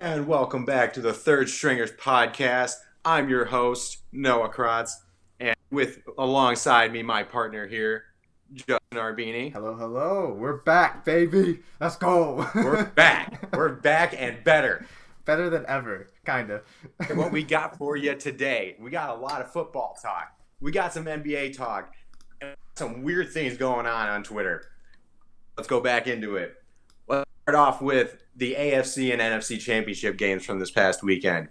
And welcome back to the Third Stringers podcast. I'm your host, Noah Kratz, and with alongside me, my partner here, Justin Arbini. Hello, hello. We're back, baby. Let's go. We're back. We're back and better. Better than ever, kind of. And what we got for you today, we got a lot of football talk. We got some NBA talk, and some weird things going on Twitter. Let's go back into it. Let's start off with the AFC and NFC championship games from this past weekend.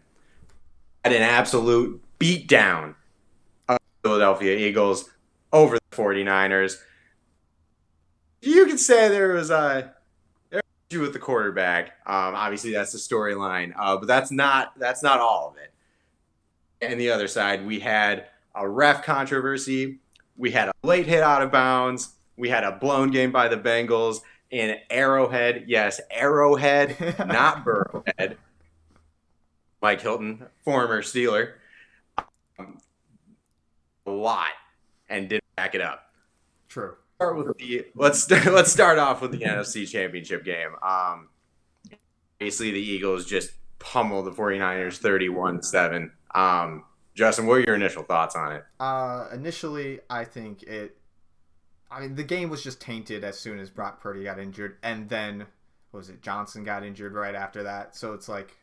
Had an absolute beatdown of the Philadelphia Eagles over the 49ers. You could say there was an issue with the quarterback. Obviously, that's the storyline, but that's not all of it. And the other side, we had a ref controversy. We had a late hit out of bounds. We had a blown game by the Bengals in Arrowhead. Yes, Arrowhead, not Burrowhead. Mike Hilton, former Steeler. A lot and didn't back it up. True. Let's start off with the NFC Championship game. Basically, the Eagles just pummeled the 49ers 31-7. Justin, what are your initial thoughts on it? Initially, I think the game was just tainted as soon as Brock Purdy got injured, and then Johnson got injured right after that. So it's like,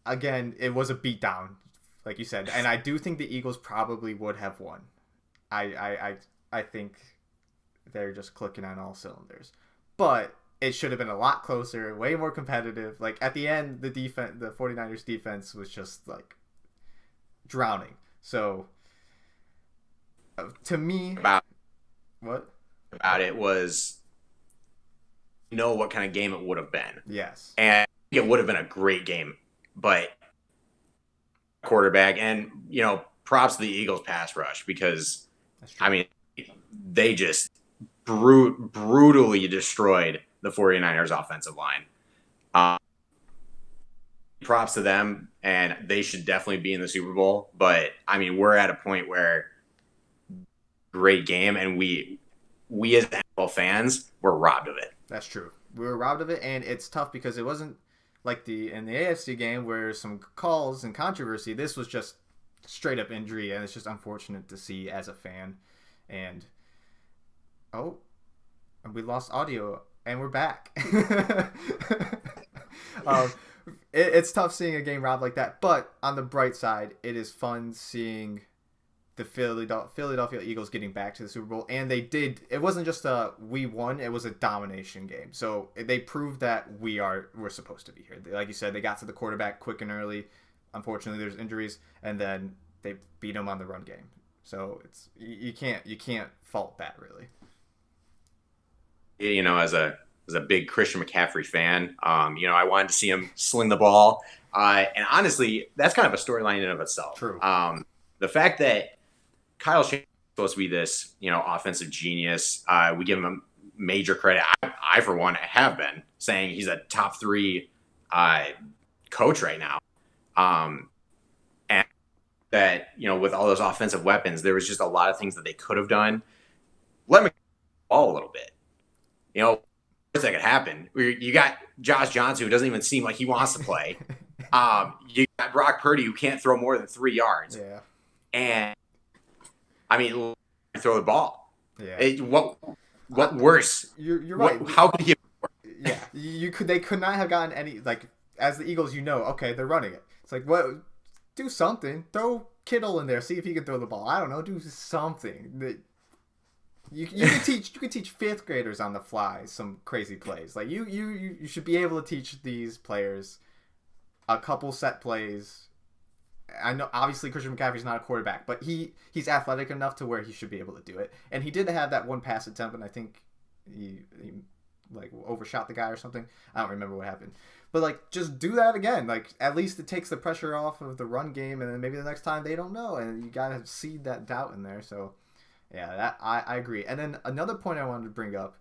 again, it was a beatdown, like you said, and I do think the Eagles probably would have won. I think they're just clicking on all cylinders, but it should have been a lot closer, way more competitive. Like at the end, the 49ers defense was just like drowning. So to me, About what it was, what kind of game it would have been. yes, And it would have been a great game, but quarterback and, props to the Eagles pass rush because, that's true. they just brutally destroyed the 49ers offensive line. Props to them, and they should definitely be in the Super Bowl. But, we're at a point where great game, and we as NFL fans were robbed of it. That's true. We were robbed of it, and it's tough because it wasn't like in the AFC game where some calls and controversy. This was just straight up injury, and it's just unfortunate to see as a fan. And we lost audio, and we're back. It's tough seeing a game robbed like that, but on the bright side, it is fun seeing the Philadelphia Eagles getting back to the Super Bowl, and they did. It wasn't just we won; it was a domination game. So they proved that we're supposed to be here. Like you said, they got to the quarterback quick and early. Unfortunately, there's injuries, and then they beat them on the run game. So you can't fault that really. As a big Christian McCaffrey fan, I wanted to see him sling the ball, and honestly, that's kind of a storyline in and of itself. True. The fact that Kyle Shanahan is supposed to be this, offensive genius, we give him major credit. I for one, have been saying he's a top 3 coach right now. And that, with all those offensive weapons, there was just a lot of things that they could have done. Let me ball a little bit. Worst that could happen. You got Josh Johnson, who doesn't even seem like he wants to play. You got Brock Purdy, who can't throw more than 3 yards. Yeah. And throw the ball. Yeah. What worse? You're right. How could he? Yeah. They could not have gotten any, like, as the Eagles, okay, they're running it. It's like, what? Do something. Throw Kittle in there. See if he can throw the ball. I don't know. Do something. You can teach 5th graders on the fly some crazy plays. Like you should be able to teach these players a couple set plays. I know obviously Christian McCaffrey's not a quarterback, but he's athletic enough to where he should be able to do it. And he did have that one pass attempt, and I think he like overshot the guy or something. I don't remember what happened. But like just do that again. Like at least it takes the pressure off of the run game, and then maybe the next time they don't know, and you gotta seed that doubt in there. So yeah, that I agree. And then another point I wanted to bring up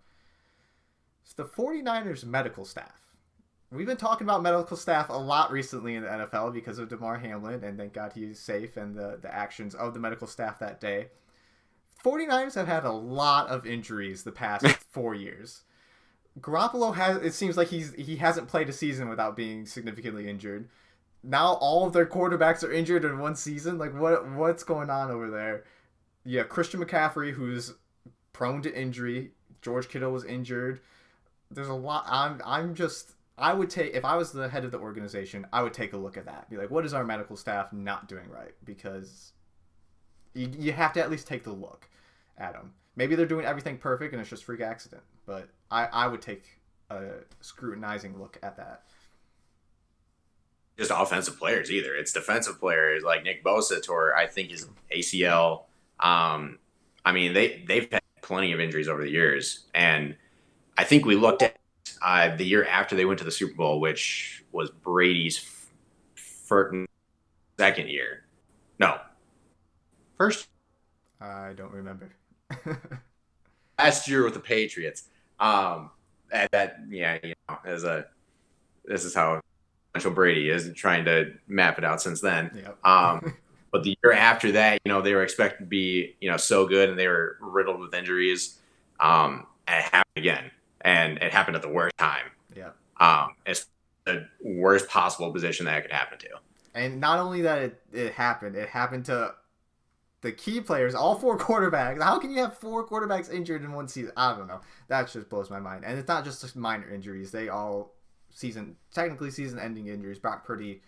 is the 49ers medical staff. We've been talking about medical staff a lot recently in the NFL because of Damar Hamlin, and thank God he's safe, and the actions of the medical staff that day. 49ers have had a lot of injuries the past 4 years. Garoppolo has. It seems like he hasn't played a season without being significantly injured. Now all of their quarterbacks are injured in one season. Like what's going on over there? Yeah, Christian McCaffrey, who's prone to injury. George Kittle was injured. There's a lot. I'm just. I would take, if I was the head of the organization, I would take a look at that. Be like, what is our medical staff not doing right? Because you have to at least take the look at them. Maybe they're doing everything perfect and it's just freak accident. But I would take a scrutinizing look at that. Just offensive players either. It's defensive players like Nick Bosa, or I think his ACL. I mean, they've had plenty of injuries over the years, and I think we looked at the year after they went to the Super Bowl, which was Brady's second year. No, first. I don't remember. Last year with the Patriots. And that, yeah, this is how Brady is trying to map it out since then. Yep. But the year after that, they were expected to be, so good, and they were riddled with injuries. And it happened again, and it happened at the worst time. Yeah. It's the worst possible position that it could happen to. And not only that it happened to the key players, all four quarterbacks. How can you have four quarterbacks injured in one season? I don't know. That just blows my mind. And it's not just minor injuries. They all technically season-ending injuries. Brock Purdy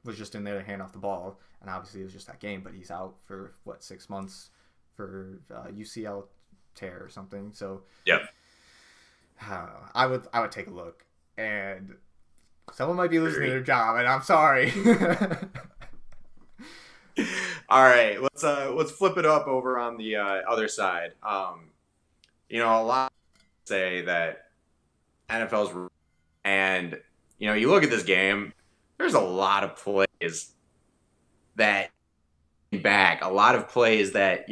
was just in there to hand off the ball, and obviously it was just that game, but he's out for, 6 months for UCL tear or something. So, yep. I don't know. I would take a look, and someone might be losing their job, and I'm sorry. All right, let's flip it up over on the other side. A lot say that NFL's, and you look at this game. There's a lot of plays that back, a lot of plays that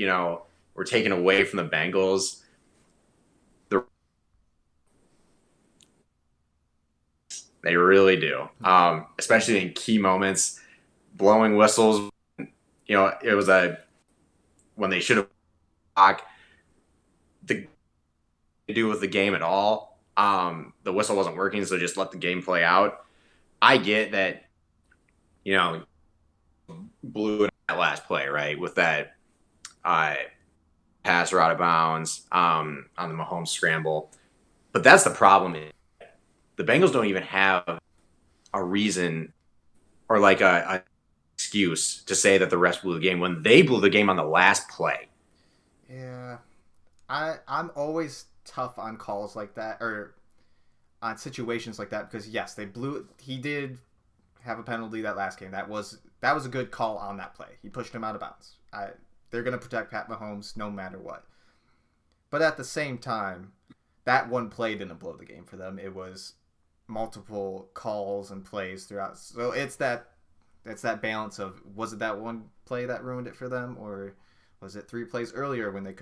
were taken away from the Bengals. They really do, especially in key moments, blowing whistles. It was when they should have to do with the game at all. The whistle wasn't working, so just let the game play out. I get that, blew in that last play, right, with that pass or out of bounds on the Mahomes scramble. But that's the problem. The Bengals don't even have a reason or like a excuse to say that the refs blew the game when they blew the game on the last play. Yeah. I'm always tough on calls like that, or on situations like that, because yes, he did have a penalty that last game. That was a good call on that play. He pushed him out of bounds. They're going to protect Pat Mahomes no matter what. But at the same time, that one play didn't blow the game for them. It was multiple calls and plays throughout. So it's that balance of, was it that one play that ruined it for them, or was it 3 plays earlier when they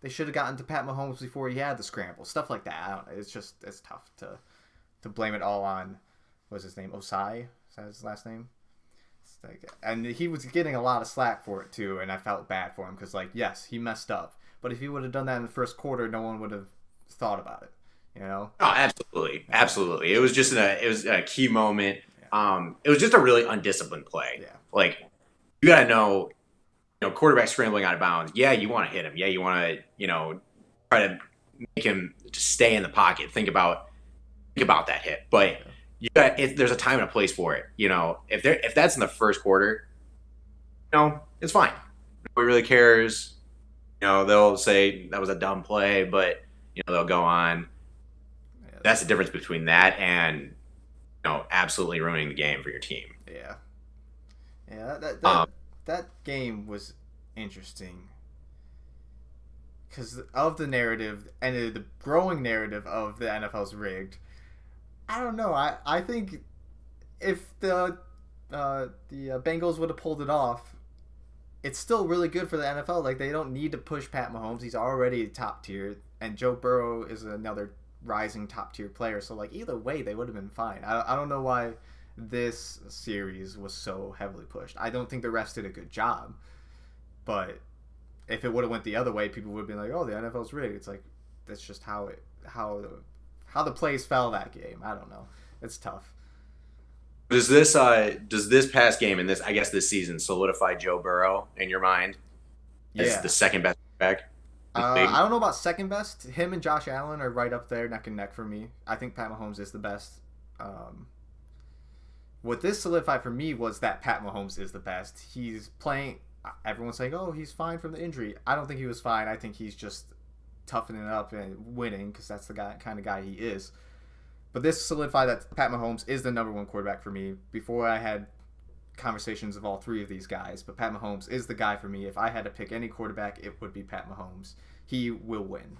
should have gotten to Pat Mahomes before he had the scramble, stuff like that. I don't know. It's tough to blame it all on, what's his name, Osai? Is that his last name? And he was getting a lot of slack for it too, and I felt bad for him because, yes, he messed up, but if he would have done that in the first quarter, no one would have thought about it. Oh, absolutely. It was just a key moment. Yeah. It was just a really undisciplined play. Yeah. You gotta know, quarterback scrambling out of bounds. Yeah, you want to hit him. Yeah, you want to, try to make him just stay in the pocket. Think about that hit. But there's a time and a place for it. If that's in the first quarter, it's fine. Nobody really cares. They'll say that was a dumb play, but they'll go on. That's the difference between that and absolutely ruining the game for your team. Yeah. That game was interesting because of the narrative and the growing narrative of the NFL's rigged. I don't know. I think if the Bengals would have pulled it off, it's still really good for the NFL. They don't need to push Pat Mahomes. He's already top tier, and Joe Burrow is another rising top tier player. So either way, they would have been fine. I don't know why this series was so heavily pushed. I don't think the refs did a good job, but if it would have went the other way, people would have been like, "Oh, the NFL's rigged." It's that's just how how the plays fell that game. I don't know. It's tough. Does this past game and I guess this season solidify Joe Burrow in your mind as Yeah. the second best back? I don't know about second best. Him and Josh Allen are right up there, neck and neck for me. I think Pat Mahomes is the best. What this solidified for me was that Pat Mahomes is the best. He's playing. Everyone's saying, "Oh, he's fine from the injury." I don't think he was fine. I think he's just toughening it up and winning because that's the kind of guy he is. But this solidified that Pat Mahomes is the number one quarterback for me. Before I had conversations of all three of these guys, but Pat Mahomes is the guy for me. If I had to pick any quarterback, it would be Pat Mahomes. He will win.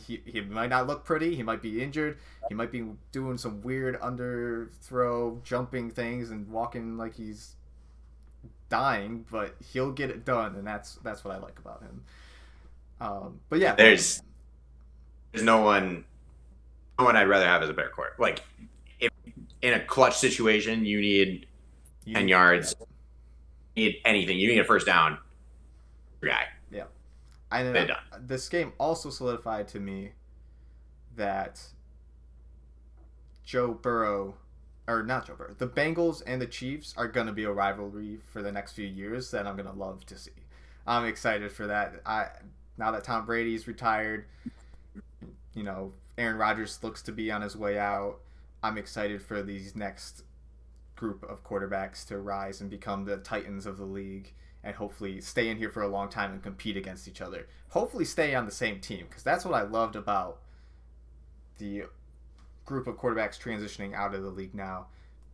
He might not look pretty. He might be injured. He might be doing some weird underthrow, jumping things and walking like he's dying, but he'll get it done, and that's what I like about him. But yeah, there's no one I'd rather have as a better quarterback. Like, if in a clutch situation you need 10 yards, you need anything, you need a first down, guy. Yeah. And this game also solidified to me that the Bengals and the Chiefs are going to be a rivalry for the next few years that I'm going to love to see. I'm excited for that. Now that Tom Brady's retired, Aaron Rodgers looks to be on his way out. I'm excited for these next group of quarterbacks to rise and become the titans of the league and hopefully stay in here for a long time and compete against each other. Hopefully stay on the same team, because that's what I loved about the group of quarterbacks transitioning out of the league now.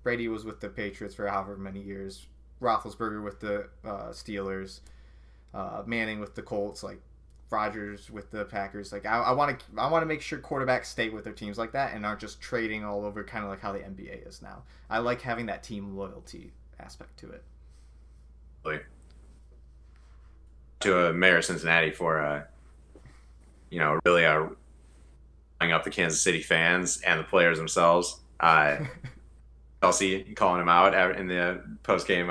Brady was with the Patriots for however many years. Roethlisberger with the Steelers. Manning with the Colts. Like, Rodgers with the Packers. Like, I want to make sure quarterbacks stay with their teams like that and aren't just trading all over, kind of like how the NBA is now. I like having that team loyalty aspect to it. To a mayor of Cincinnati for really buying up the Kansas City fans and the players themselves. Chelsea calling him out in the post game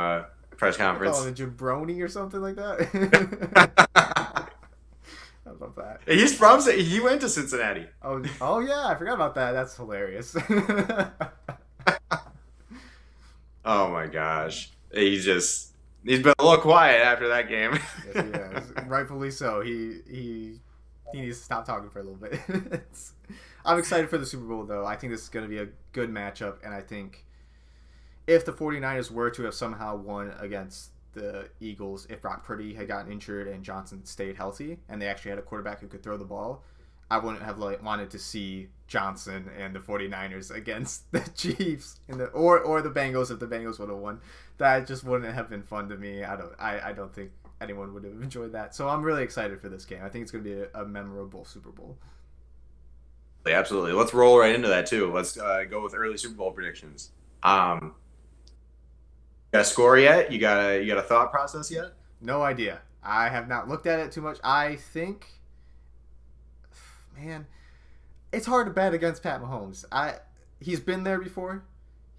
press conference. Oh, the jabroni or something like that. I love that. He went to Cincinnati. Oh yeah, I forgot about that. That's hilarious. Oh my gosh, he's been a little quiet after that game. Yes, he has. Rightfully so. He needs to stop talking for a little bit. I'm excited for the Super Bowl though. I think this is going to be a good matchup, and I think if the 49ers were to have somehow won against the Eagles, if Brock Purdy had gotten injured and Johnson stayed healthy and they actually had a quarterback who could throw the ball, I wouldn't have wanted to see Johnson and the 49ers against the Chiefs or the Bengals if the Bengals would have won. That just wouldn't have been fun to me. I don't think anyone would have enjoyed that. So I'm really excited for this game. I think it's going to be a memorable Super Bowl. Absolutely. Let's roll right into that too. Let's go with early Super Bowl predictions. Got a score yet? You got a thought process yet? No idea. I have not looked at it too much. I think, man, it's hard to bet against Pat Mahomes. He's been there before.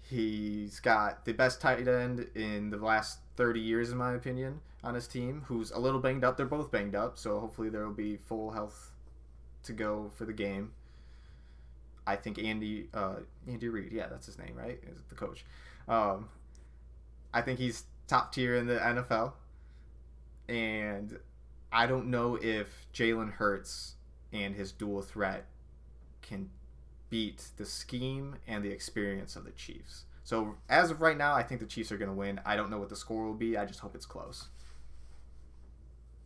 He's got the best tight end in the last 30 years, in my opinion, on his team, who's a little banged up. They're both banged up, so hopefully there will be full health to go for the game. I think Andy Reid, yeah, that's his name, right? Is the coach. I think he's top tier in the NFL. And I don't know if Jalen Hurts and his dual threat can beat the scheme and the experience of the Chiefs. So as of right now, I think the Chiefs are going to win. I don't know what the score will be. I just hope it's close.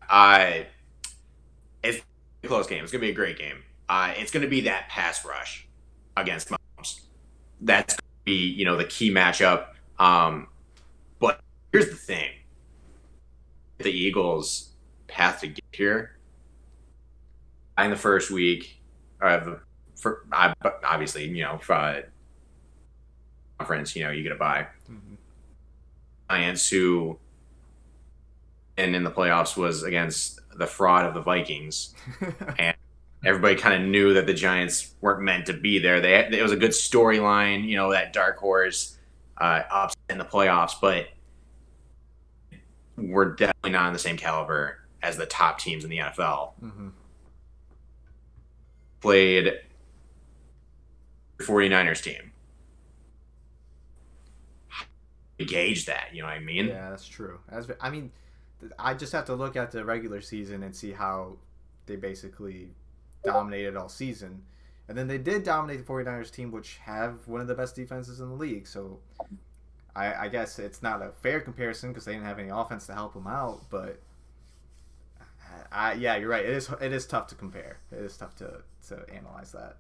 It's a close game. It's going to be a great game. It's going to be that pass rush against Mahomes. That's going to be, the key matchup. But here's the thing. The Eagles' path to get here in the first week, obviously, for conference, you get a bye. Mm-hmm. Giants, who and in the playoffs was against the fraud of the Vikings, and everybody kind of knew that the Giants weren't meant to be there. It was a good storyline, that dark horse upset in the playoffs, but we're definitely not on the same caliber as the top teams in the NFL. Mm-hmm. Played 49ers team. Gauge that, you know what I mean? Yeah, that's true. I mean, I just have to look at the regular season and see how they basically dominated all season. And then they did dominate the 49ers team, which have one of the best defenses in the league. So I guess it's not a fair comparison because they didn't have any offense to help them out. But yeah, you're right. It is tough to compare. It is tough to analyze that.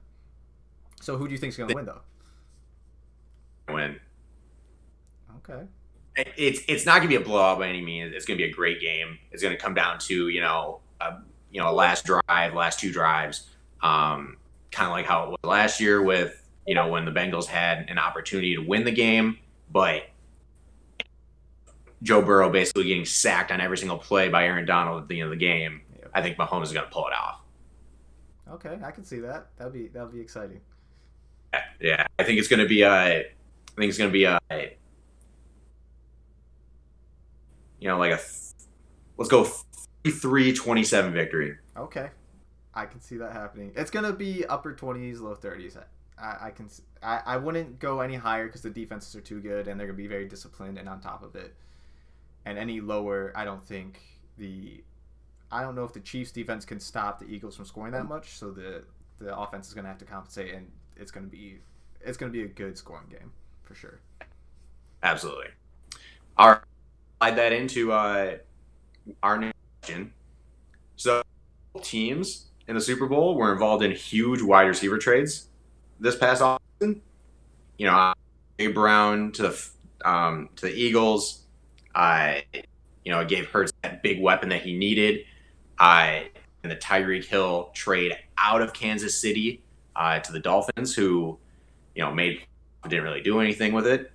So who do you think is going to win, though? Win. Okay. It's not gonna be a blowout by any means. It's gonna be a great game. It's gonna come down to last drive, last two drives, kind of like how it was last year with when the Bengals had an opportunity to win the game, but Joe Burrow basically getting sacked on every single play by Aaron Donald at the end of the game. Yep. I think Mahomes is gonna pull it off. Okay, I can see that. That'll be exciting. Yeah, I think it's gonna be let's go 33-27 victory. Okay. I can see that happening. It's going to be upper 20s, low 30s. I wouldn't go any higher because the defenses are too good and they're going to be very disciplined and on top of it. And any lower, I don't know if the Chiefs defense can stop the Eagles from scoring that much, so the offense is going to have to compensate, and it's going to be a good scoring game for sure. Absolutely. All right. Slide that into our next question. So, teams in the Super Bowl were involved in huge wide receiver trades this past offseason. A. Brown to the Eagles. It gave Hurts that big weapon that he needed. And the Tyreek Hill trade out of Kansas City to the Dolphins, who didn't really do anything with it.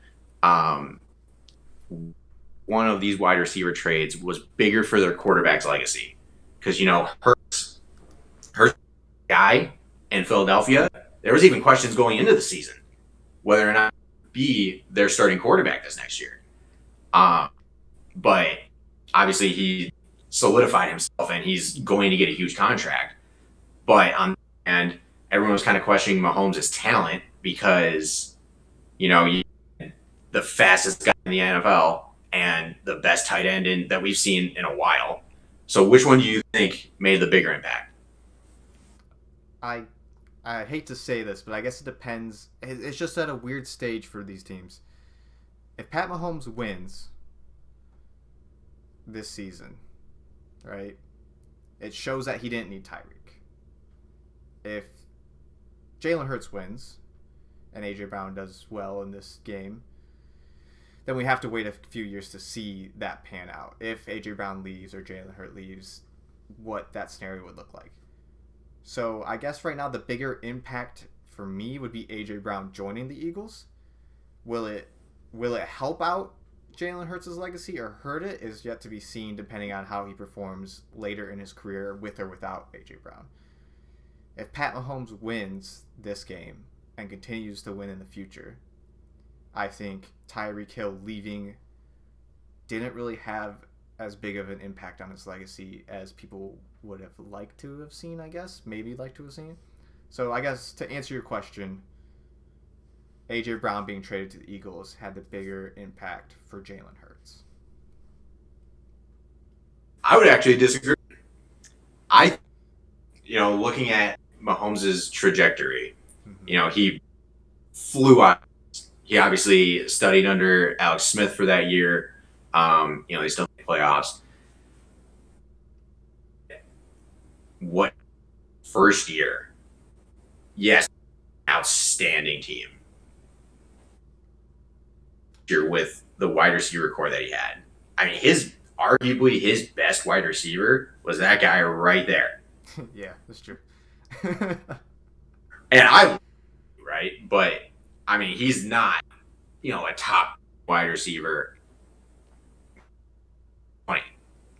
One of these wide receiver trades was bigger for their quarterback's legacy. Because, Hurts guy in Philadelphia, there was even questions going into the season whether or not be their starting quarterback this next year. But obviously he solidified himself and he's going to get a huge contract. But on the end, everyone was kind of questioning Mahomes' talent because, the fastest guy in the NFL and the best tight end that we've seen in a while. So which one do you think made the bigger impact? I hate to say this, but I guess it depends. It's just at a weird stage for these teams. If Pat Mahomes wins this season, right, it shows that he didn't need Tyreek. If Jalen Hurts wins and A.J. Brown does well in this game, then we have to wait a few years to see that pan out. If A.J. Brown leaves or Jalen Hurts leaves, what that scenario would look like. So I guess right now the bigger impact for me would be A.J. Brown joining the Eagles. Will it help out Jalen Hurts' legacy or hurt it is yet to be seen, depending on how he performs later in his career with or without A.J. Brown. If Pat Mahomes wins this game and continues to win in the future, I think Tyreek Hill leaving didn't really have as big of an impact on his legacy as people would have liked to have seen, I guess. Maybe like to have seen. So I guess to answer your question, A.J. Brown being traded to the Eagles had the bigger impact for Jalen Hurts. I would actually disagree. Looking at Mahomes' trajectory, he flew out. He obviously studied under Alex Smith for that year. They still made playoffs. What first year? Yes, outstanding team. You're with the wide receiver core that he had. I mean, arguably his best wide receiver was that guy right there. Yeah, that's true. And right? But I mean, he's not, a top wide receiver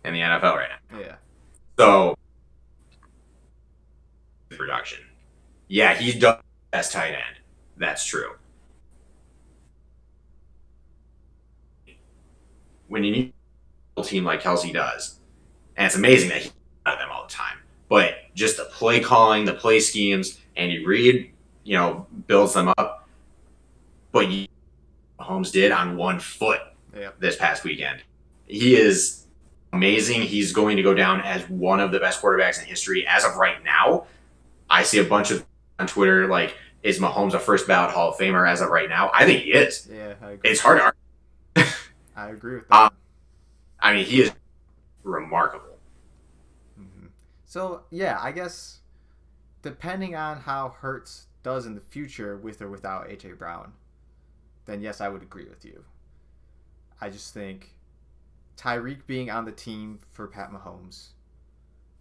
in the NFL right now. Yeah. So, production. Yeah, he's done best tight end. That's true. When you need a team like Kelsey does, and it's amazing that he's out of them all the time, but just the play calling, the play schemes, Andy Reid, builds them up. But Mahomes did on 1 foot this past weekend. He is amazing. He's going to go down as one of the best quarterbacks in history as of right now. I see a bunch of on Twitter like, is Mahomes a first ballot Hall of Famer as of right now? I think he is. Yeah, I agree. It's hard to argue. I agree with that. I mean, he is remarkable. Mm-hmm. So, yeah, I guess depending on how Hurts does in the future with or without A.J. Brown, then yes, I would agree with you. I just think Tyreek being on the team for Pat Mahomes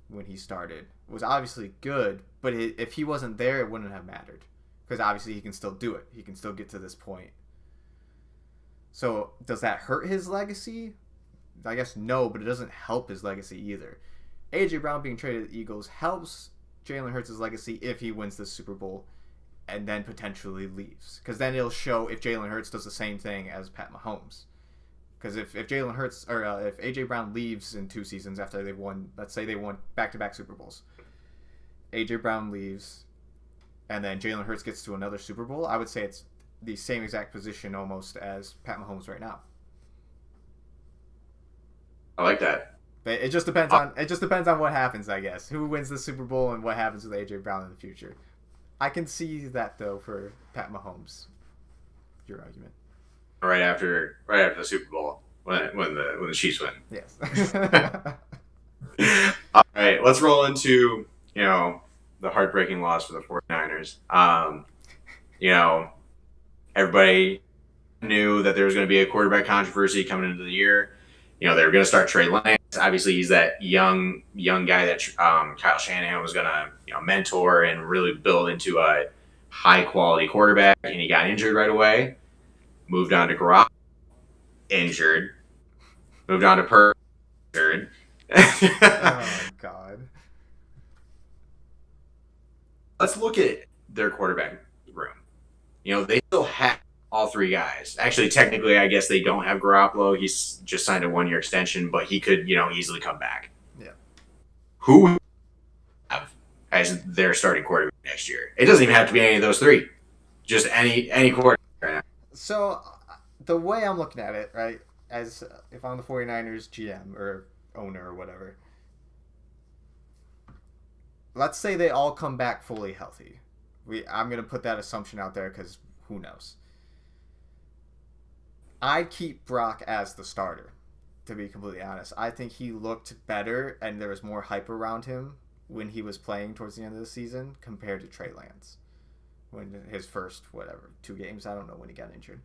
when he started was obviously good, but if he wasn't there, it wouldn't have mattered. Because obviously he can still do it. He can still get to this point. So does that hurt his legacy? I guess no, but it doesn't help his legacy either. A.J. Brown being traded to the Eagles helps Jalen Hurts' legacy if he wins the Super Bowl and then potentially leaves. Because then it'll show if Jalen Hurts does the same thing as Pat Mahomes. Because if Jalen Hurts or if A.J. Brown leaves in 2 seasons after they won, let's say they won back-to-back Super Bowls, A.J. Brown leaves, and then Jalen Hurts gets to another Super Bowl, I would say it's the same exact position almost as Pat Mahomes right now. I like that. But it just depends on what happens, I guess. Who wins the Super Bowl and what happens with A.J. Brown in the future. I can see that though for Pat Mahomes. Your argument. Right after the Super Bowl when the Chiefs win. Yes. All right, let's roll into the heartbreaking loss for the 49ers. Everybody knew that there was going to be a quarterback controversy coming into the year. They were going to start Trey Lance. Obviously, he's that young guy that Kyle Shanahan was going to mentor and really build into a high quality quarterback. And he got injured right away. Moved on to Garoppolo, injured. Moved on to Purdy, injured. Oh God. Let's look at their quarterback room. They still have all 3 guys. Actually, technically, I guess they don't have Garoppolo. He's just signed a 1-year extension, but he could, easily come back. Yeah. Who have as their starting quarterback next year? It doesn't even have to be any of those 3. Just any quarterback right now. So, the way I'm looking at it, right, as if I'm the 49ers GM or owner or whatever, let's say they all come back fully healthy. I'm going to put that assumption out there because who knows. I'd keep Brock as the starter, to be completely honest. I think he looked better and there was more hype around him when he was playing towards the end of the season compared to Trey Lance. When his first, 2 games, I don't know when he got injured.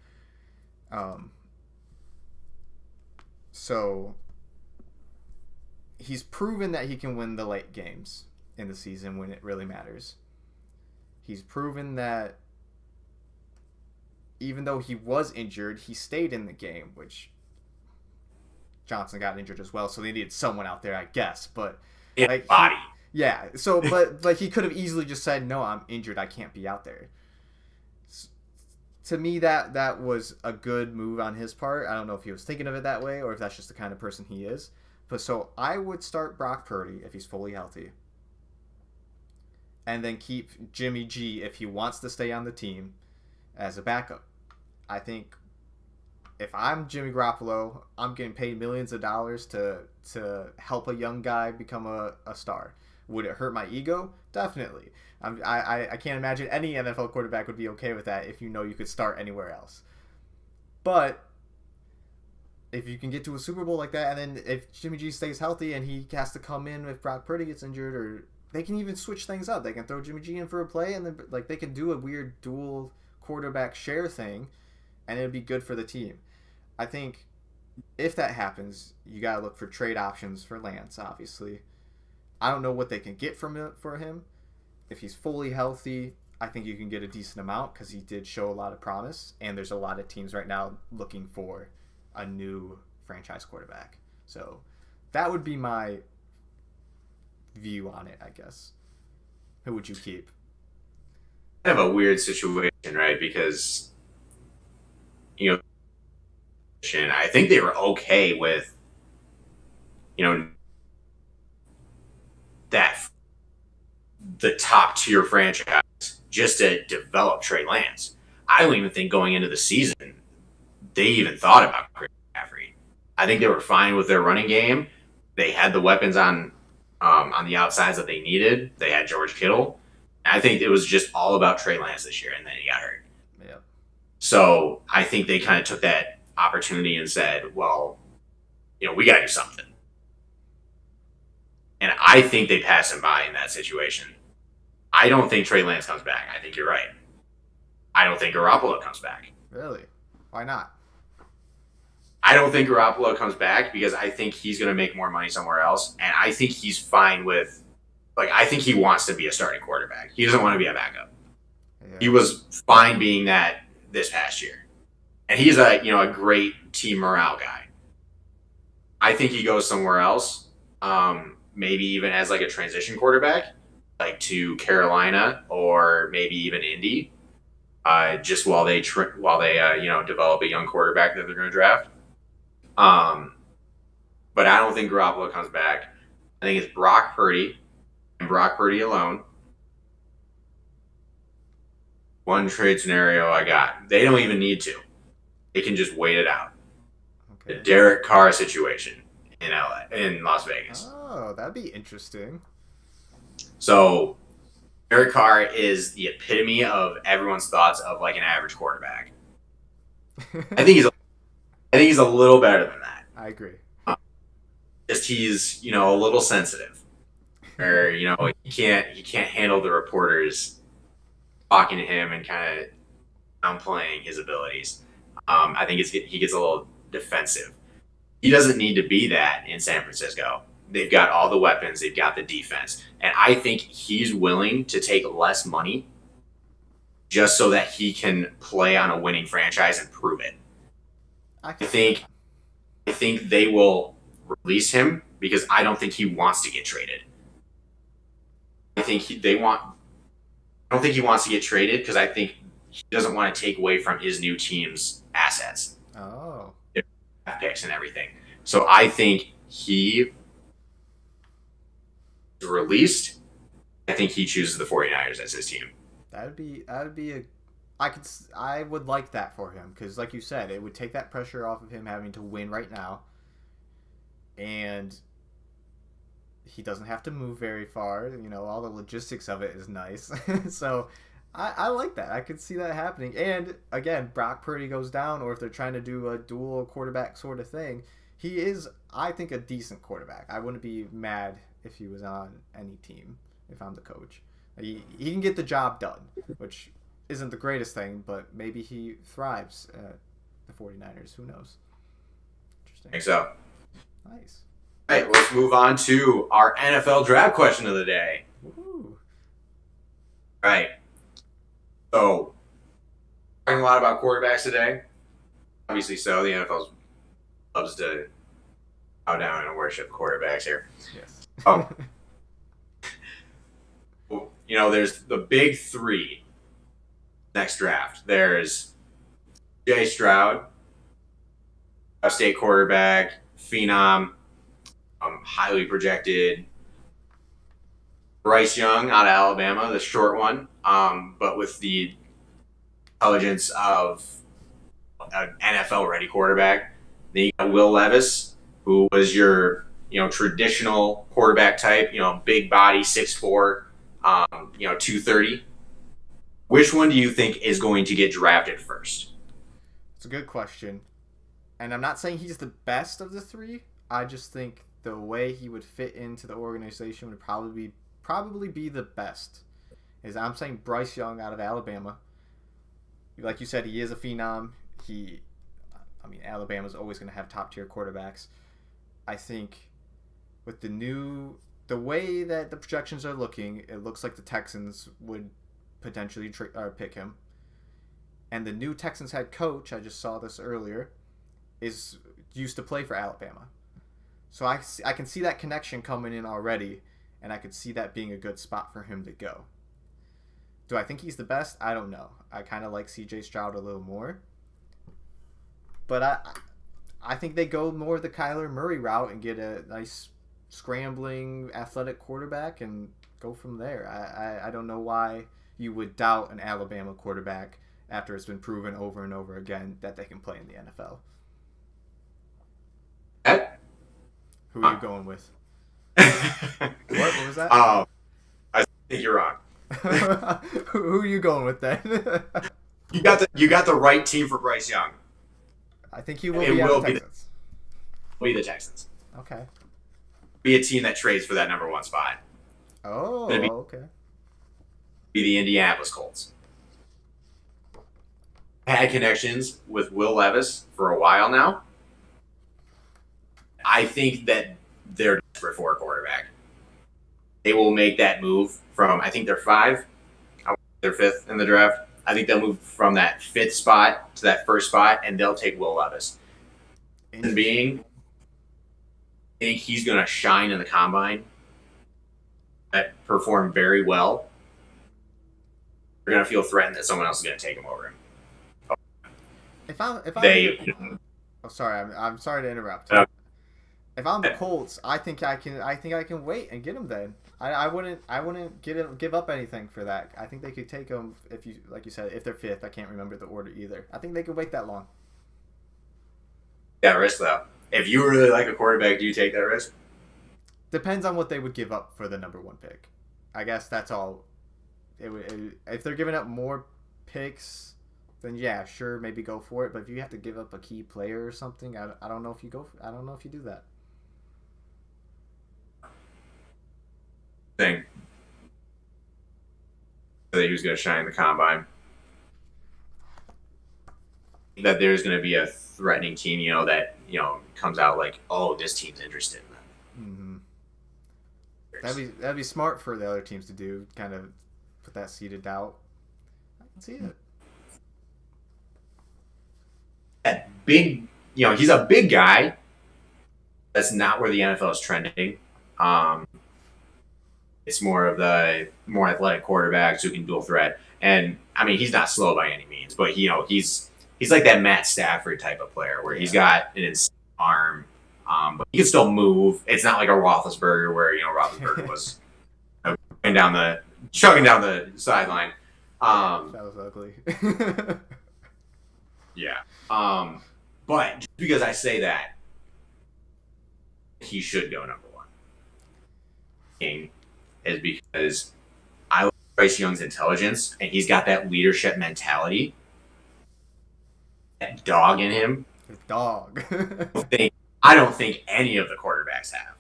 So he's proven that he can win the late games in the season when it really matters. He's proven that even though he was injured, he stayed in the game, which Johnson got injured as well, so they needed someone out there, I guess. But body. Yeah. So, but he could have easily just said, "No, I'm injured. I can't be out there." To me, that was a good move on his part. I don't know if he was thinking of it that way or if that's just the kind of person he is. But so I would start Brock Purdy if he's fully healthy, and then keep Jimmy G if he wants to stay on the team as a backup. I think if I'm Jimmy Garoppolo, I'm getting paid millions of dollars to help a young guy become a star. Would it hurt my ego? Definitely. I can't imagine any NFL quarterback would be okay with that if you could start anywhere else. But if you can get to a Super Bowl like that, and then if Jimmy G stays healthy and he has to come in if Brock Purdy gets injured, or they can even switch things up. They can throw Jimmy G in for a play, and then they can do a weird dual quarterback share thing, and it'd be good for the team. I think if that happens, you got to look for trade options for Lance, obviously. I don't know what they can get for him. If he's fully healthy, I think you can get a decent amount because he did show a lot of promise, and there's a lot of teams right now looking for a new franchise quarterback. So that would be my view on it, I guess. Who would you keep? Kind of a weird situation, right? Because, I think they were okay with, that the top tier franchise just to develop Trey Lance. I don't even think going into the season they even thought about Chris McCaffrey. I think they were fine with their running game. They had the weapons on the outsides that they needed. They had George Kittle. I think it was just all about Trey Lance this year, and then he got hurt. Yeah. So I think they kind of took that opportunity and said, well, we got to do something. And I think they passed him by in that situation. I don't think Trey Lance comes back. I think you're right. I don't think Garoppolo comes back. Really? Why not? I don't think Garoppolo comes back because I think he's going to make more money somewhere else. And I think he's fine with, I think he wants to be a starting quarterback. He doesn't want to be a backup. Yeah. He was fine being that this past year. And he's a great team morale guy. I think he goes somewhere else, maybe even as a transition quarterback, to Carolina or maybe even Indy, just while they develop a young quarterback that they're going to draft. But I don't think Garoppolo comes back. I think it's Brock Purdy and Brock Purdy alone. One trade scenario I got. They don't even need to. They can just wait it out. Okay. The Derek Carr situation in Las Vegas. Oh, that'd be interesting. So, Derek Carr is the epitome of everyone's thoughts of an average quarterback. I think he's a little better than that. I agree. Just he's a little sensitive, or he can't handle the reporters talking to him and kind of downplaying his abilities. I think he gets a little defensive. He doesn't need to be that in San Francisco. They've got all the weapons. They've got the defense. And I think he's willing to take less money just so that he can play on a winning franchise and prove it. I think they will release him because I don't think he wants to get traded. I don't think he wants to get traded because I think he doesn't want to take away from his new team's assets. Oh. Picks and everything. So I think he is released. I think he chooses the 49ers as his team. I would like that for him because, like you said, it would take that pressure off of him having to win right now, and he doesn't have to move very far. All the logistics of it is nice. So I like that. I could see that happening. And again, Brock Purdy goes down, or if they're trying to do a dual quarterback sort of thing, he is, I think, a decent quarterback. I wouldn't be mad if he was on any team if I'm the coach. He can get the job done, which isn't the greatest thing, but maybe he thrives at the 49ers. Who knows? Interesting. I think so. Nice. All right, let's move on to our NFL draft question of the day. Woo. All right. So, talking a lot about quarterbacks today. Obviously so. The NFL loves to bow down and worship quarterbacks here. Yes. There's the big three next draft. There's Jay Stroud, a state quarterback, phenom, highly projected. Bryce Young out of Alabama, the short one, but with the intelligence of an NFL-ready quarterback. Then you got Will Levis, who was your traditional quarterback type, big body, 6'4", 230. Which one do you think is going to get drafted first? It's a good question. And I'm not saying he's the best of the three. I just think the way he would fit into the organization would probably be the best. I'm saying Bryce Young out of Alabama. Like you said, he is a phenom. Alabama's always going to have top-tier quarterbacks. I think with the way that the projections are looking, it looks like the Texans would potentially pick him. And the new Texans head coach, I just saw this earlier, used to play for Alabama. So I can see that connection coming in already, and I could see that being a good spot for him to go. Do I think he's the best? I don't know. I kind of like CJ Stroud a little more. But I think they go more the Kyler Murray route and get a nice scrambling athletic quarterback and go from there. I don't know why you would doubt an Alabama quarterback after it's been proven over and over again that they can play in the NFL. Who are you going with? What was that? I think you're wrong. Who are you going with then? You got the right team for Bryce Young. I think he will be out of Texans. Be the Texans. Okay. Be a team that trades for that number 1 spot. Oh, okay. Be the Indianapolis Colts. Had connections with Will Levis for a while now. I think that they're desperate for a quarterback. They will make that move from, I think they're 5. They're 5th in the draft. I think they'll move from that 5th spot to that 1st spot, and they'll take Will Levis. And being, I think he's going to shine in the combine. That perform very well. They're going to feel threatened that someone else is going to take him over him. Oh, sorry, I'm sorry to interrupt. If I'm the Colts, I think I can wait and get him then. I wouldn't give up anything for that. I think they could take him if you, like you said, if they're 5th. I can't remember the order either. I think they could wait that long. That risk though. If you really like a quarterback, do you take that risk? Depends on what they would give up for the number 1 pick. I guess that's all. If they're giving up more picks, then yeah, sure, maybe go for it. But if you have to give up a key player or something, I don't know if you I don't know if you do that. Thing that he was going to shine in the combine. That there's going to be a threatening team, that comes out like, oh, this team's interested in them. Mm-hmm. That'd be smart for the other teams to do, kind of put that seed of doubt. I can see it. That big, he's a big guy. That's not where the NFL is trending. It's more of the more athletic quarterbacks who can dual threat. And I mean, he's not slow by any means, but he's like that Matt Stafford type of player where he's got an insane arm, but he can still move. It's not like a Roethlisberger where Roethlisberger was chugging down the sideline. That was ugly. Yeah. But just because I say that, he should go number 1. Is because I like Bryce Young's intelligence, and he's got that leadership mentality, that dog in him. His dog. I don't think any of the quarterbacks have.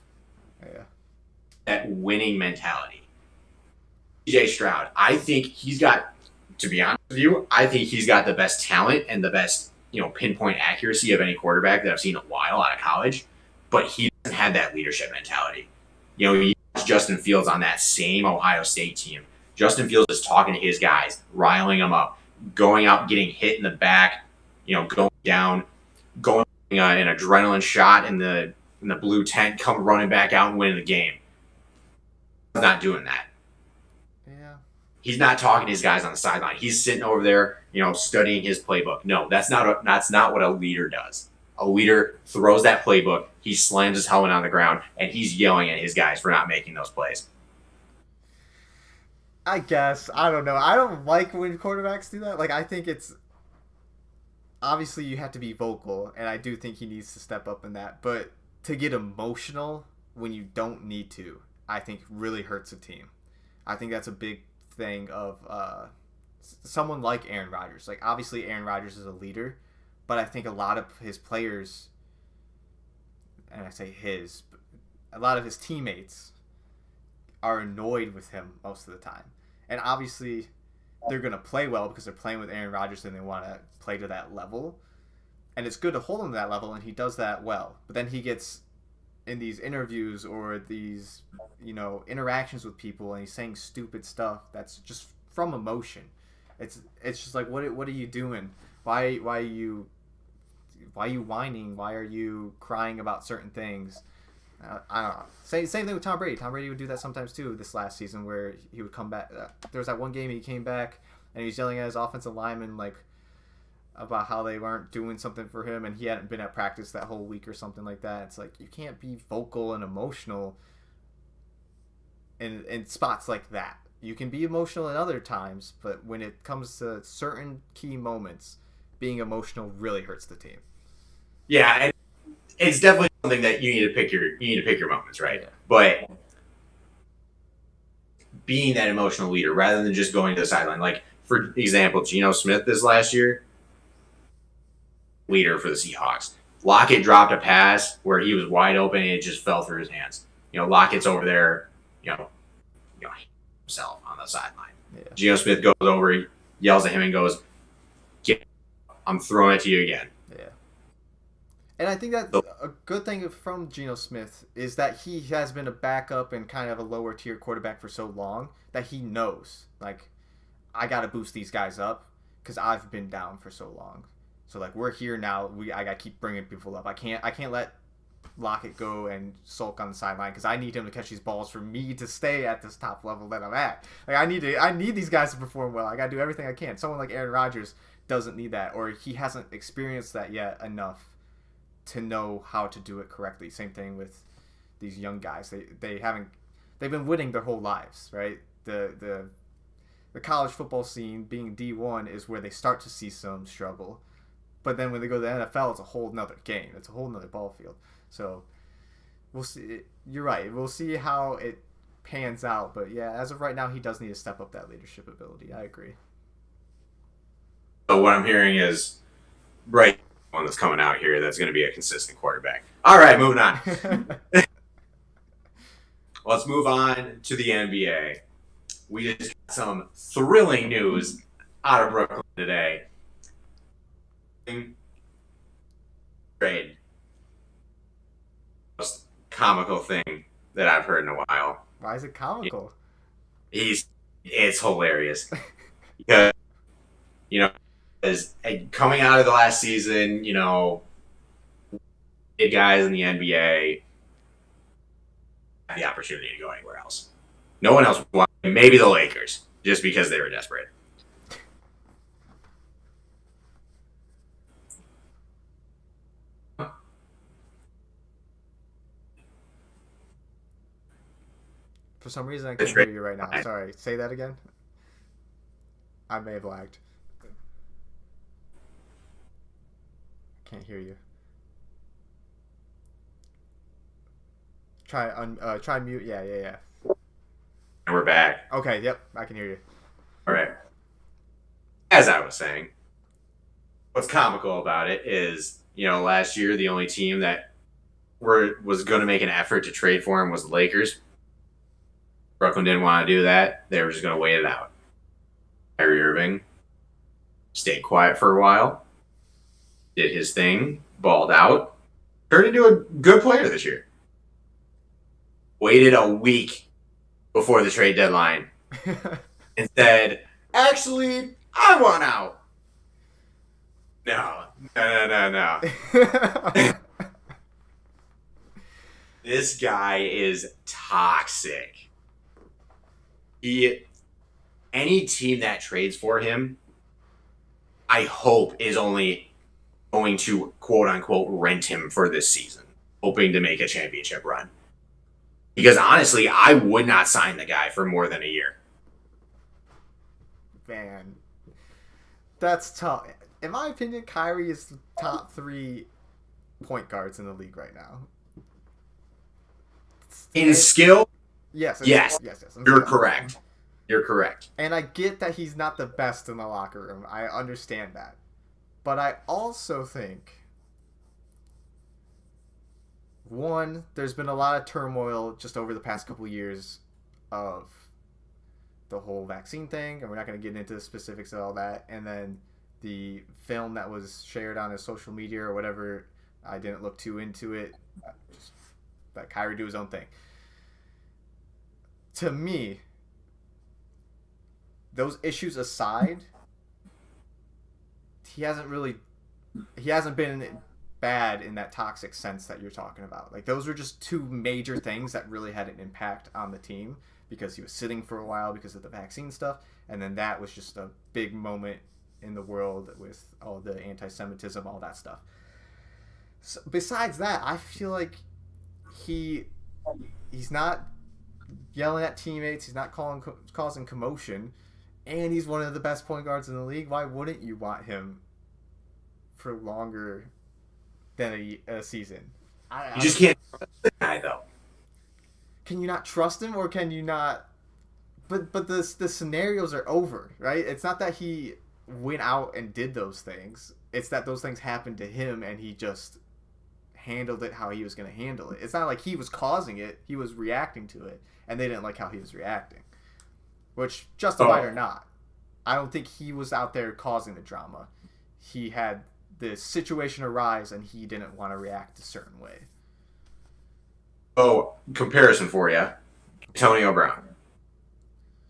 Yeah. That winning mentality. CJ Stroud, I think he's got, to be honest with you, I think he's got the best talent and the best, pinpoint accuracy of any quarterback that I've seen in a while out of college, but he doesn't have that leadership mentality. He Justin Fields on that same Ohio State team. Justin Fields is talking to his guys, riling them up, going out, getting hit in the back, going down, going an adrenaline shot in the blue tent, come running back out and winning the game. He's not doing that. Yeah. He's not talking to his guys on the sideline. He's sitting over there, studying his playbook. No, that's not what a leader does. A leader throws that playbook, he slams his helmet on the ground, and he's yelling at his guys for not making those plays. I guess. I don't know. I don't like when quarterbacks do that. Like, I think it's... Obviously, you have to be vocal, and I do think he needs to step up in that. But to get emotional when you don't need to, I think really hurts a team. I think that's a big thing of someone like Aaron Rodgers. Like, obviously, Aaron Rodgers is a leader, but I think a lot of his players, and I say a lot of his teammates are annoyed with him most of the time. And obviously, they're going to play well because they're playing with Aaron Rodgers and they want to play to that level. And it's good to hold him to that level, and he does that well. But then he gets in these interviews or these, interactions with people, and he's saying stupid stuff that's just from emotion. It's just like, what are you doing? Why are you whining? Why are you crying about certain things? I don't know. Same thing with Tom Brady. Tom Brady would do that sometimes too. This last season, where he would come back. There was that one game he came back and he was yelling at his offensive lineman about how they weren't doing something for him, and he hadn't been at practice that whole week or something like that. It's like, you can't be vocal and emotional in spots like that. You can be emotional at other times, but when it comes to certain key moments, being emotional really hurts the team. Yeah, and it's definitely something that you need to pick your moments, right? Yeah. But being that emotional leader rather than just going to the sideline. Like, for example, Geno Smith this last year, leader for the Seahawks. Lockett dropped a pass where he was wide open and it just fell through his hands. Lockett's over there, himself on the sideline. Yeah. Geno Smith goes over, yells at him and goes, I'm throwing it to you again. Yeah. And I think that a good thing from Geno Smith is that he has been a backup and kind of a lower tier quarterback for so long that he knows, like, I got to boost these guys up because I've been down for so long. So, like, we're here now. I got to keep bringing people up. I can't let Lockett go and sulk on the sideline because I need him to catch these balls for me to stay at this top level that I'm at. Like, I need these guys to perform well. I got to do everything I can. Someone like Aaron Rodgers doesn't need that, or he hasn't experienced that yet enough to know how to do it correctly. Same thing with these young guys. They've been winning their whole lives, right? The college football scene, being D1, is where they start to see some struggle. But then when they go to the NFL, it's a whole nother game. It's a whole nother ball field. So we'll see. You're right. We'll see how it pans out. But yeah, as of right now, he does need to step up that leadership ability. I agree. So what I'm hearing is, right, one that's coming out here that's going to be a consistent quarterback. All right, moving on. Let's move on to the NBA. We just got some thrilling news out of Brooklyn today. Trade. Most comical thing that I've heard in a while. Why is it comical? It's hilarious. Because, as coming out of the last season, big guys in the NBA had the opportunity to go anywhere else. No one else wanted, maybe the Lakers, just because they were desperate. For some reason, I can't hear you right now. Sorry, say that again. I may have lagged. Can't hear you. Try mute. Yeah. And we're back. Okay, yep, I can hear you. All right. As I was saying, what's comical about it is, last year the only team that was going to make an effort to trade for him was the Lakers. Brooklyn didn't want to do that. They were just going to wait it out. Kyrie Irving stayed quiet for a while, did his thing, balled out, turned into a good player this year. Waited a week before the trade deadline and said, actually, I want out. No. This guy is toxic. Any team that trades for him, I hope, is only going to, quote unquote, rent him for this season, hoping to make a championship run. Because honestly, I would not sign the guy for more than a year. Man, that's tough. In my opinion, Kyrie is the top 3 point guards in the league right now. In skill? Yes. You're correct. You're correct. And I get that he's not the best in the locker room. I understand that. But I also think, one, there's been a lot of turmoil just over the past couple of years of the whole vaccine thing, and we're not going to get into the specifics of all that. And then the film that was shared on his social media or whatever, I didn't look too into it. Just let Kyrie do his own thing. To me, those issues aside, he hasn't been bad in that toxic sense that you're talking about. Like, those were just 2 major things that really had an impact on the team because he was sitting for a while because of the vaccine stuff, and then that was just a big moment in the world with all the anti-Semitism, all that stuff. So besides that, I feel like he's not yelling at teammates. He's not causing commotion, and he's one of the best point guards in the league. Why wouldn't you want him for longer than a season? You just can't trust the guy, though. Can you not trust him, or can you not? But the scenarios are over, right? It's not that he went out and did those things. It's that those things happened to him, and he just handled it how he was going to handle it. It's not like he was causing it. He was reacting to it, and they didn't like how he was reacting. Which, justified or not, I don't think he was out there causing the drama. He had the situation arise, and he didn't want to react a certain way. Oh, comparison for you. Antonio Brown.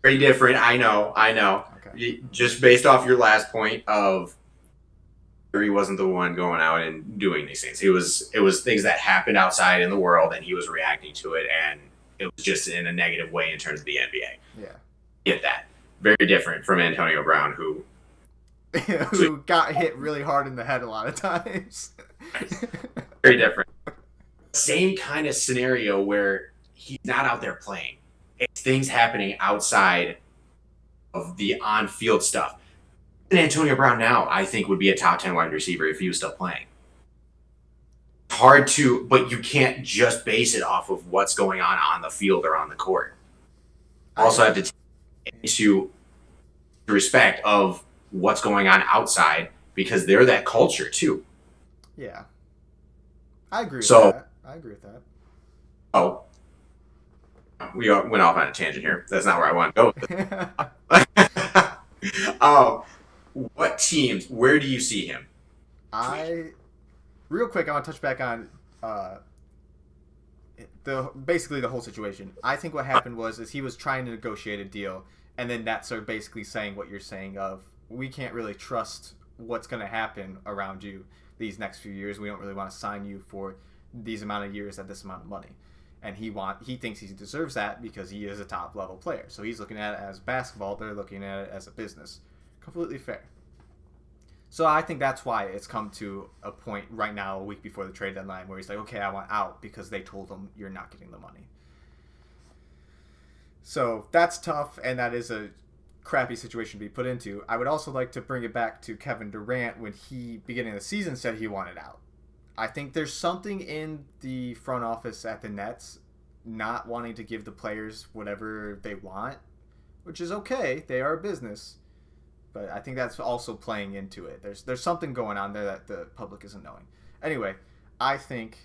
Very different, I know. Okay. Just based off your last point of he wasn't the one going out and doing these things. It was things that happened outside in the world, and he was reacting to it, and it was just in a negative way in terms of the NBA. Yeah. Get that. Very different from Antonio Brown, who got hit really hard in the head a lot of times. Very different. Same kind of scenario where he's not out there playing. It's things happening outside of the on-field stuff. And Antonio Brown now, I think, would be a top 10 wide receiver if he was still playing. Hard to, but you can't just base it off of what's going on the field or on the court. Also have to take into respect of what's going on outside, because they're that culture too. Yeah. I agree with that. Oh, we went off on a tangent here. That's not where I want to go. What teams? Where do you see him? Real quick, I want to touch back on basically the whole situation. I think what happened was he was trying to negotiate a deal, and then Nets are basically saying what you're saying of, we can't really trust what's going to happen around you these next few years. We don't really want to sign you for these amount of years at this amount of money. And he thinks he deserves that because he is a top level player. So he's looking at it as basketball. They're looking at it as a business. Completely fair. So I think that's why it's come to a point right now, a week before the trade deadline, where he's like, okay, I want out because they told him you're not getting the money. So that's tough, and that is a crappy situation to be put into. I would also like to bring it back to Kevin Durant when he, beginning of the season, said he wanted out. I think there's something in the front office at the Nets not wanting to give the players whatever they want, which is okay. They are a business. But I think that's also playing into it. There's something going on there that the public isn't knowing. Anyway, I think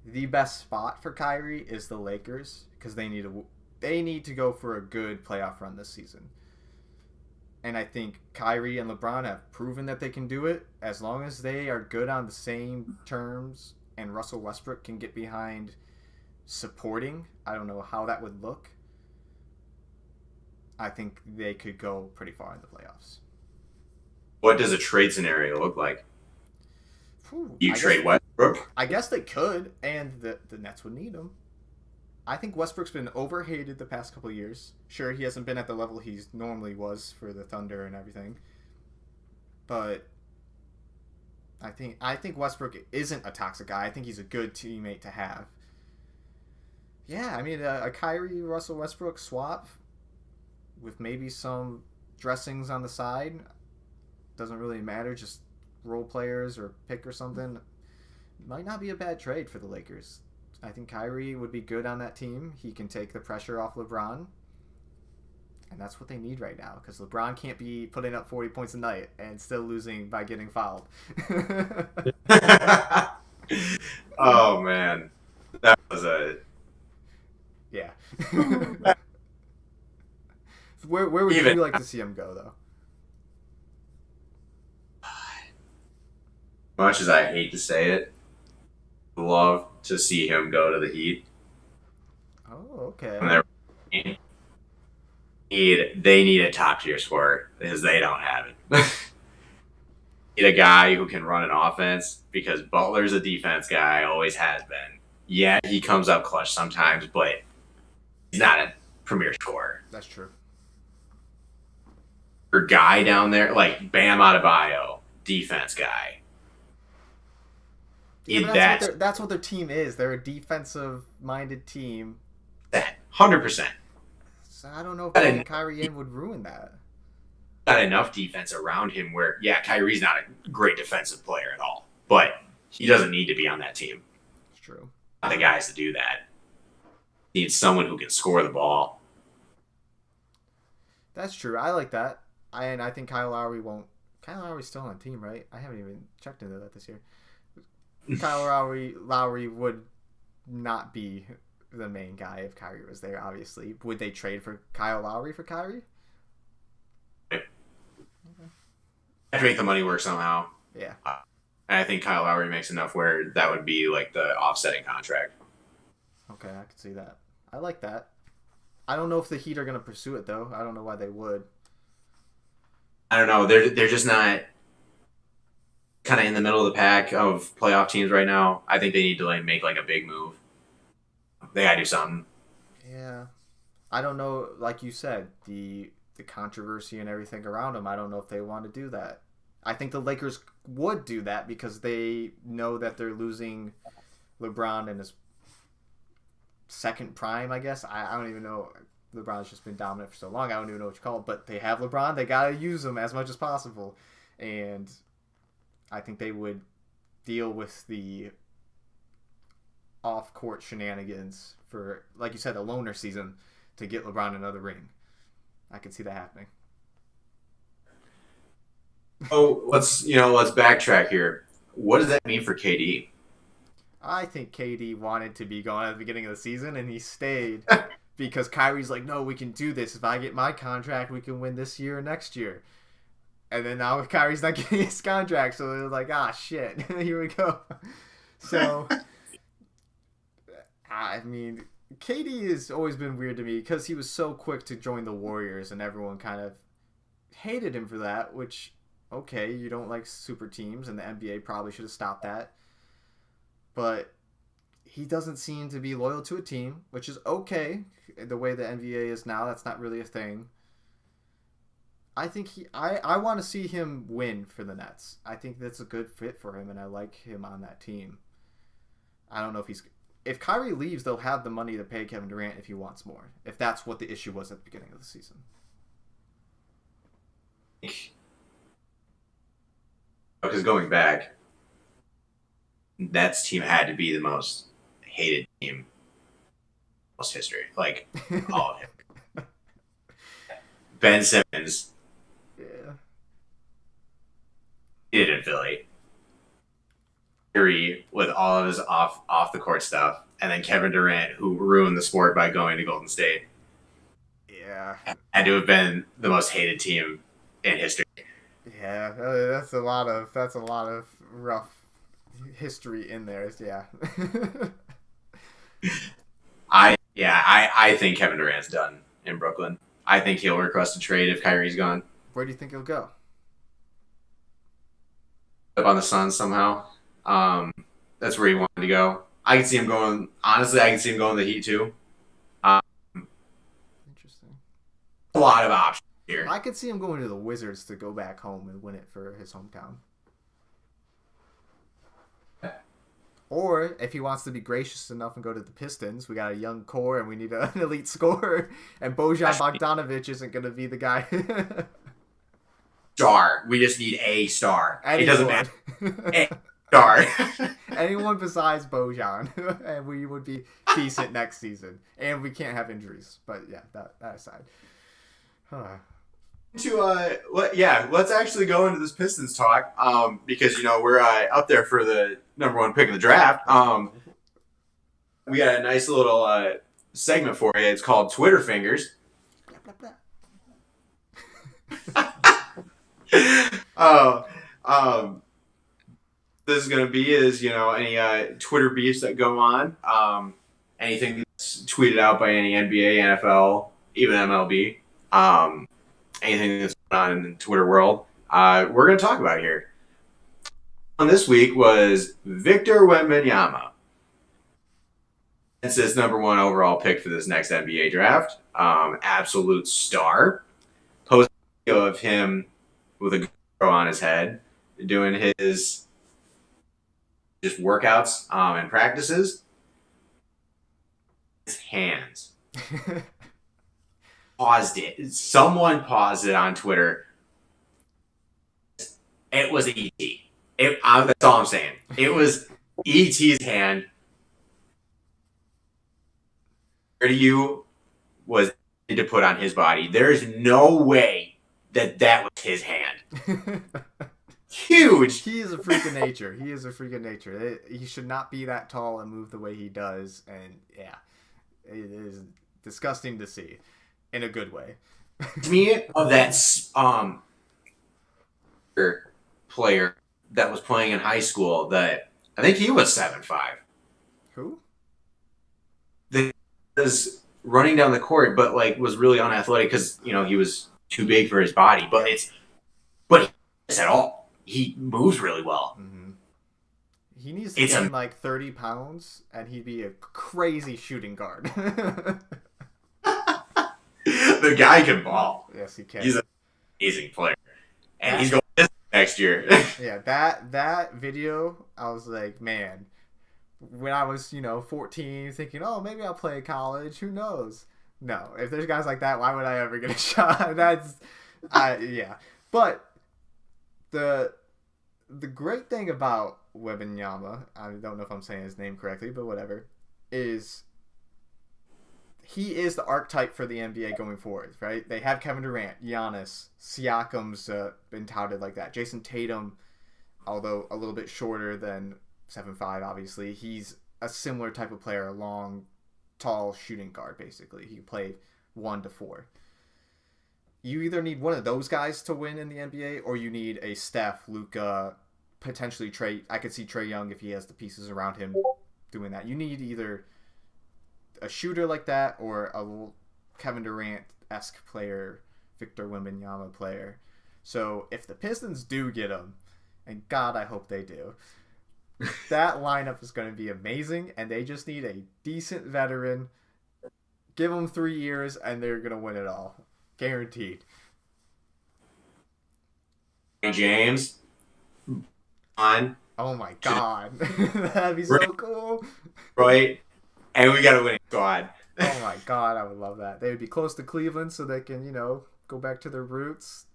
the best spot for Kyrie is the Lakers because they need to go for a good playoff run this season. And I think Kyrie and LeBron have proven that they can do it as long as they are good on the same terms and Russell Westbrook can get behind supporting. I don't know how that would look. I think they could go pretty far in the playoffs. What does a trade scenario look like? You trade Westbrook? I guess they could, and the Nets would need him. I think Westbrook's been overhated the past couple of years. Sure, he hasn't been at the level he normally was for the Thunder and everything. But I think Westbrook isn't a toxic guy. I think he's a good teammate to have. Yeah, I mean, a Kyrie Russell Westbrook swap with maybe some dressings on the side doesn't really matter. Just role players or pick or something. Might not be a bad trade for the Lakers. I think Kyrie would be good on that team. He can take the pressure off LeBron. And that's what they need right now. Because LeBron can't be putting up 40 points a night and still losing by getting fouled. Oh, man. That was a... Yeah. Where would you like to see him go, though? Much as I hate to say it, love to see him go to the Heat. Oh, okay. They need a top tier scorer because they don't have it. Need a guy who can run an offense because Butler's a defense guy, always has been. Yeah, he comes up clutch sometimes, but he's not a premier scorer. That's true. Or guy down there like Bam Adebayo, defense guy. Yeah, that's what their team is. They're a defensive-minded team 100%. So I don't know if Got, bringing en- Kyrie in would ruin that. got enough defense around him where, yeah, Kyrie's not a great defensive player at all, but he doesn't need to be on that team. It's true. Not the guys to do that. He needs someone who can score the ball. That's true. I like that. And I think Kyle Lowry won't. Kyle Lowry's still on the team, right? I haven't even checked into that this year. Kyle Lowry would not be the main guy if Kyrie was there. Obviously, would they trade for Kyle Lowry for Kyrie? I have to make the money work somehow. Yeah. And I think Kyle Lowry makes enough where that would be like the offsetting contract. Okay, I can see that. I like that. I don't know if the Heat are going to pursue it though. I don't know why they would. I don't know. They're just not kind of in the middle of the pack of playoff teams right now. I think they need to like make like a big move. They gotta do something. Yeah. I don't know. Like you said, the controversy and everything around them. I don't know if they want to do that. I think the Lakers would do that because they know that they're losing LeBron in his second prime, I guess. I don't even know. LeBron's just been dominant for so long. I don't even know what you call it. But they have LeBron. They got to use him as much as possible. And I think they would deal with the off-court shenanigans for, like you said, a loaner season to get LeBron another ring. I could see that happening. Oh, let's backtrack here. What does that mean for KD? I think KD wanted to be gone at the beginning of the season, and he stayed because Kyrie's like, no, we can do this. If I get my contract, we can win this year or next year. And then now Kyrie's not getting his contract, so they're like, shit, here we go. So, I mean, KD has always been weird to me because he was so quick to join the Warriors, and everyone kind of hated him for that, which, okay, you don't like super teams, and the NBA probably should have stopped that. But he doesn't seem to be loyal to a team, which is okay. The way the NBA is now, that's not really a thing. I think I want to see him win for the Nets. I think that's a good fit for him, and I like him on that team. I don't know if Kyrie leaves, they'll have the money to pay Kevin Durant if he wants more. If that's what the issue was at the beginning of the season. Because going back, Nets team had to be the most hated team in most history. Like, all of it. Ben Simmons. Yeah. Did in Philly. Kyrie with all of his off the court stuff, and then Kevin Durant, who ruined the sport by going to Golden State. Yeah. Had to have been the most hated team in history. Yeah, that's a lot of rough history in there. Yeah. I think Kevin Durant's done in Brooklyn. I think he'll request a trade if Kyrie's gone. Where do you think he'll go? Up on the Suns somehow. That's where he wanted to go. I can see him going. Honestly, I can see him going to the Heat too. Interesting. A lot of options here. I could see him going to the Wizards to go back home and win it for his hometown. Or if he wants to be gracious enough and go to the Pistons, we got a young core and we need an elite scorer. And Bojan Bogdanovic isn't going to be the guy. Star. We just need a star. Anyone. It doesn't matter. A star. Anyone besides Bojan, and we would be decent next season. And we can't have injuries. But yeah, that aside. Let's actually go into this Pistons talk. Because we're up there for the number one pick in the draft. We got a nice little segment for you. It's called Twitter Fingers. This is gonna be any Twitter beefs that go on, anything that's tweeted out by any NBA, NFL, even MLB, anything that's going on in the Twitter world. We're gonna talk about here. On this week was Victor Wembanyama. It's his number one overall pick for this next NBA draft. Absolute star. Post video of him with a GoPro on his head, doing his just workouts and practices. His hands Paused it. Someone paused it on Twitter. It was ET. That's all I'm saying. It was ET's hand. Where do you was to put on his body? There's no way that was his hand. Huge. He is a freak of nature. He is a freak of nature. He should not be that tall and move the way he does. And yeah, it is disgusting to see, in a good way. To me, of that player that was playing in high school, that I think he was 7'5". Who? That was running down the court, but like was really unathletic because he was too big for his body. But but at all, he moves really well. Mm-hmm. He needs to gain like 30 pounds, and he'd be a crazy shooting guard. The guy can ball. Yes, he can. He's an amazing player, and he's going this next year. Yeah, that video, I was like, man, when I was 14, thinking, oh, maybe I'll play college. Who knows? No, if there's guys like that, why would I ever get a shot? Yeah. But the great thing about Wembanyama, I don't know if I'm saying his name correctly, but whatever, is he is the archetype for the NBA going forward, right? They have Kevin Durant, Giannis, Siakam's been touted like that. Jason Tatum, although a little bit shorter than 7'5", obviously, he's a similar type of player, a long, tall shooting guard, basically. He can play 1 to 4. You either need one of those guys to win in the NBA, or you need a Steph, Luka, potentially Trey. I could see Trae Young if he has the pieces around him doing that. You need either a shooter like that or a Kevin Durant-esque player, Victor Wembanyama player. So if the Pistons do get him, and God, I hope they do, that lineup is going to be amazing, and they just need a decent veteran. Give them 3 years, and they're going to win it all. Guaranteed. James. On. Oh my God. That'd be so cool. Right. And we got to win a squad. Oh my God, I would love that. They would be close to Cleveland so they can, go back to their roots.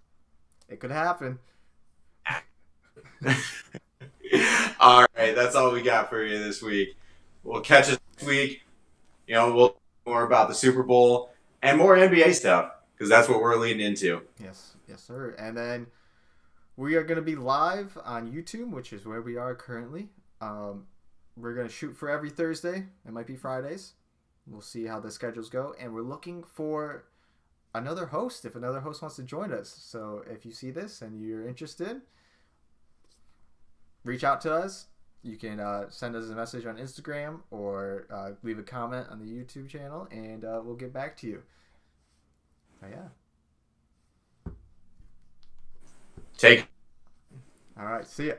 It could happen. All right, that's all we got for you this week. We'll catch us next week. We'll talk more about the Super Bowl and more NBA stuff because that's what we're leading into. Yes, sir. And then we are going to be live on YouTube, which is where we are currently. We're going to shoot for every Thursday. It might be Fridays. We'll see how the schedules go. And we're looking for another host, if another host wants to join us. So if you see this and you're interested, reach out to us. You can send us a message on Instagram or leave a comment on the YouTube channel, and we'll get back to you. But yeah. Take. All right. See ya.